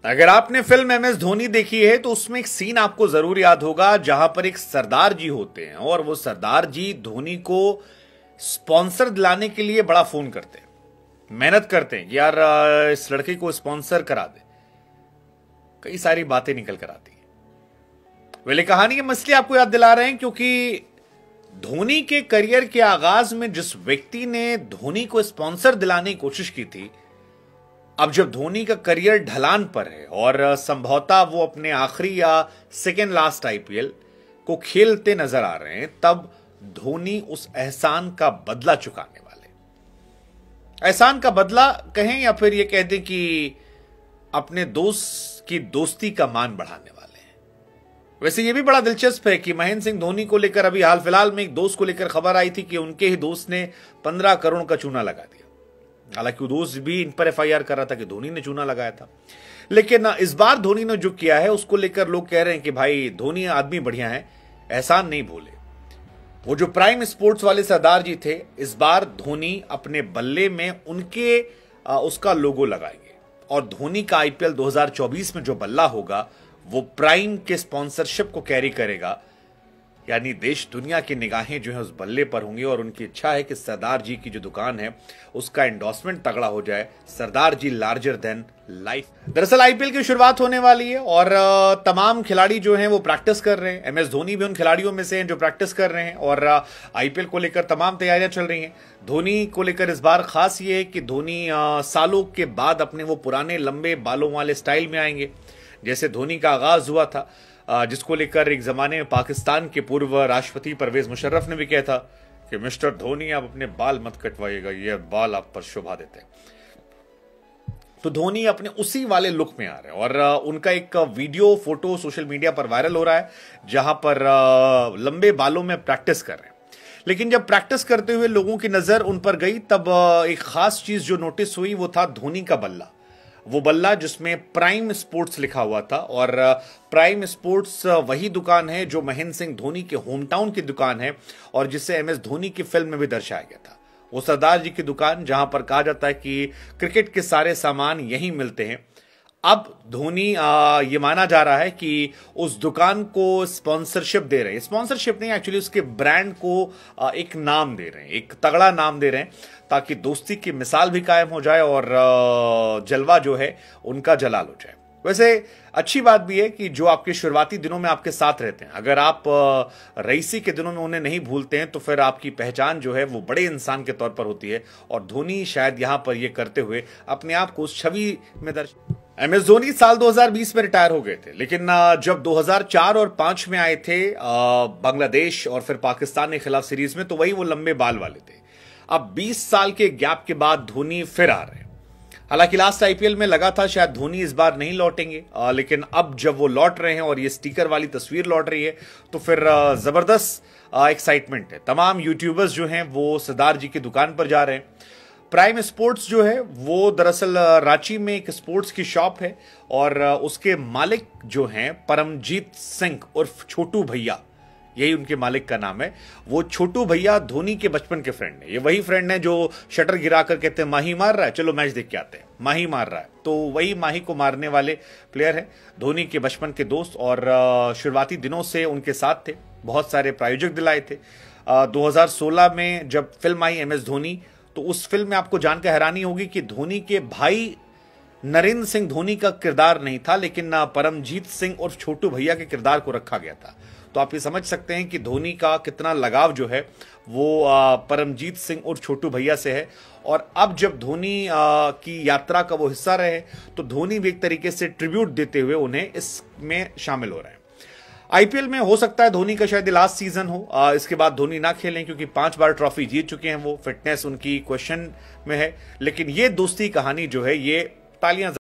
अगर आपने film MS Dhoni देखी है तो उसमें एक सीन आपको जरूर याद होगा जहां पर एक सरदार जी होते हैं और वो सरदार जी धोनी को स्पॉन्सर दिलाने के लिए बड़ा फोन करते हैं, मेहनत करते हैं कि यार इस लड़के को स्पॉन्सर करा दे। कई सारी बातें निकल कर आती है। वेले कहानी के मसले आपको याद दिला रहे हैं क्योंकि धोनी के करियर के आगाज में जिस व्यक्ति ने धोनी को स्पॉन्सर दिलाने की कोशिश की थी, अब जब धोनी का करियर ढलान पर है और संभवतः वो अपने आखिरी या सेकेंड लास्ट आईपीएल को खेलते नजर आ रहे हैं, तब धोनी उस एहसान का बदला चुकाने वाले। एहसान का बदला कहें या फिर ये कह दें कि अपने दोस्त की दोस्ती का मान बढ़ाने वाले हैं। वैसे ये भी बड़ा दिलचस्प है कि महेंद्र सिंह धोनी को लेकर अभी हाल फिलहाल में एक दोस्त को लेकर खबर आई थी कि उनके ही दोस्त ने 15 करोड़ का चूना लगा दिया। हालांकि वो दोस्त भी इन पर एफआईआर कर रहा था कि धोनी ने चूना लगाया था, लेकिन इस बार धोनी ने जो किया है उसको लेकर लोग कह रहे हैं कि भाई धोनी आदमी बढ़िया है, एहसान नहीं भूले। वो जो प्राइम स्पोर्ट्स वाले सरदार जी थे, इस बार धोनी अपने बल्ले में उनके उसका लोगो लगाएंगे और धोनी का आईपीएल 2024 में जो बल्ला होगा वो प्राइम के स्पॉन्सरशिप को कैरी करेगा। यानी देश दुनिया की निगाहें जो है उस बल्ले पर होंगी और उनकी इच्छा है कि सरदार जी की जो दुकान है उसका एंडोर्समेंट तगड़ा हो जाए। सरदार जी लार्जर देन लाइफ। दरअसल आईपीएल की शुरुआत होने वाली है और तमाम खिलाड़ी जो हैं वो प्रैक्टिस कर रहे हैं। एमएस धोनी भी उन खिलाड़ियों में से हैं जो प्रैक्टिस कर रहे हैं और आईपीएल को लेकर तमाम तैयारियां चल रही हैं। धोनी को लेकर इस बार खास ये है कि धोनी सालों के बाद अपने वो पुराने लंबे बालों वाले स्टाइल में आएंगे जैसे धोनी का आगाज हुआ था, जिसको लेकर एक जमाने में पाकिस्तान के पूर्व राष्ट्रपति परवेज मुशर्रफ ने भी कहा था कि मिस्टर धोनी आप अपने बाल मत कटवाइएगा, ये बाल आप पर शोभा देते हैं। तो धोनी अपने उसी वाले लुक में आ रहे हैं और उनका एक वीडियो फोटो सोशल मीडिया पर वायरल हो रहा है जहां पर लंबे बालों में प्रैक्टिस कर रहे हैं। लेकिन जब प्रैक्टिस करते हुए लोगों की नजर उन पर गई तब एक खास चीज जो नोटिस हुई वो था धोनी का बल्ला। वो बल्ला जिसमें प्राइम स्पोर्ट्स लिखा हुआ था और प्राइम स्पोर्ट्स वही दुकान है जो महेंद्र सिंह धोनी के होम टाउन की दुकान है और जिसे एमएस धोनी की फिल्म में भी दर्शाया गया था। वो सरदार जी की दुकान जहां पर कहा जाता है कि क्रिकेट के सारे सामान यहीं मिलते हैं। अब धोनी ये माना जा रहा है कि उस दुकान को स्पॉन्सरशिप दे रहे हैं। स्पॉन्सरशिप नहीं, एक्चुअली उसके ब्रांड को एक नाम दे रहे हैं, एक तगड़ा नाम दे रहे हैं ताकि दोस्ती की मिसाल भी कायम हो जाए और जलवा जो है उनका जलाल हो जाए। वैसे अच्छी बात भी है कि जो आपके शुरुआती दिनों में आपके साथ रहते हैं, अगर आप रईसी के दिनों में उन्हें नहीं भूलते हैं तो फिर आपकी पहचान जो है वो बड़े इंसान के तौर पर होती है और धोनी शायद यहां पर ये करते हुए अपने आप को उस छवि में एमएस धोनी साल 2020 में रिटायर हो गए थे, लेकिन जब 2004 और 5 में आए थे बांग्लादेश और फिर पाकिस्तान के खिलाफ सीरीज में, तो वही वो लंबे बाल वाले थे। अब 20 साल के गैप के बाद धोनी फिर आ रहे हैं। हालांकि लास्ट आईपीएल में लगा था शायद धोनी इस बार नहीं लौटेंगे, लेकिन अब जब वो लौट रहे हैं और ये स्टिकर वाली तस्वीर लौट रही है तो फिर जबरदस्त एक्साइटमेंट है। तमाम यूट्यूबर्स जो हैं वो सरदार जी की दुकान पर जा रहे हैं। प्राइम स्पोर्ट्स जो है वो दरअसल रांची में एक स्पोर्ट्स की शॉप है और उसके मालिक जो हैं परमजीत सिंह उर्फ छोटू भैया, यही उनके मालिक का नाम है। वो छोटू भैया धोनी के बचपन के फ्रेंड है। ये वही फ्रेंड है जो शटर गिरा कर कहते हैं माही मार रहा है, चलो मैच देख के आते हैं, माही मार रहा है। तो वही माही को मारने वाले प्लेयर है, धोनी के बचपन के दोस्त और शुरुआती दिनों से उनके साथ थे। बहुत सारे प्रायोजक दिलाए थे। 2016 में जब फिल्म आई एमएस धोनी, तो उस फिल्म में आपको जानकर हैरानी होगी कि धोनी के भाई नरेंद्र सिंह धोनी का किरदार नहीं था, लेकिन परमजीत सिंह और छोटू भैया के किरदार को रखा गया था। तो आप ये समझ सकते हैं कि धोनी का कितना लगाव जो है वो परमजीत सिंह और छोटू भैया से है। और अब जब धोनी की यात्रा का वो हिस्सा रहे तो धोनी भी एक तरीके से ट्रिब्यूट देते हुए उन्हें इसमें शामिल हो रहे हैं। आईपीएल में हो सकता है धोनी का शायद लास्ट सीजन हो, इसके बाद धोनी ना खेलें क्योंकि 5 बार ट्रॉफी जीत चुके हैं वो, फिटनेस उनकी क्वेश्चन में है। लेकिन ये दोस्ती कहानी जो है ये तालियां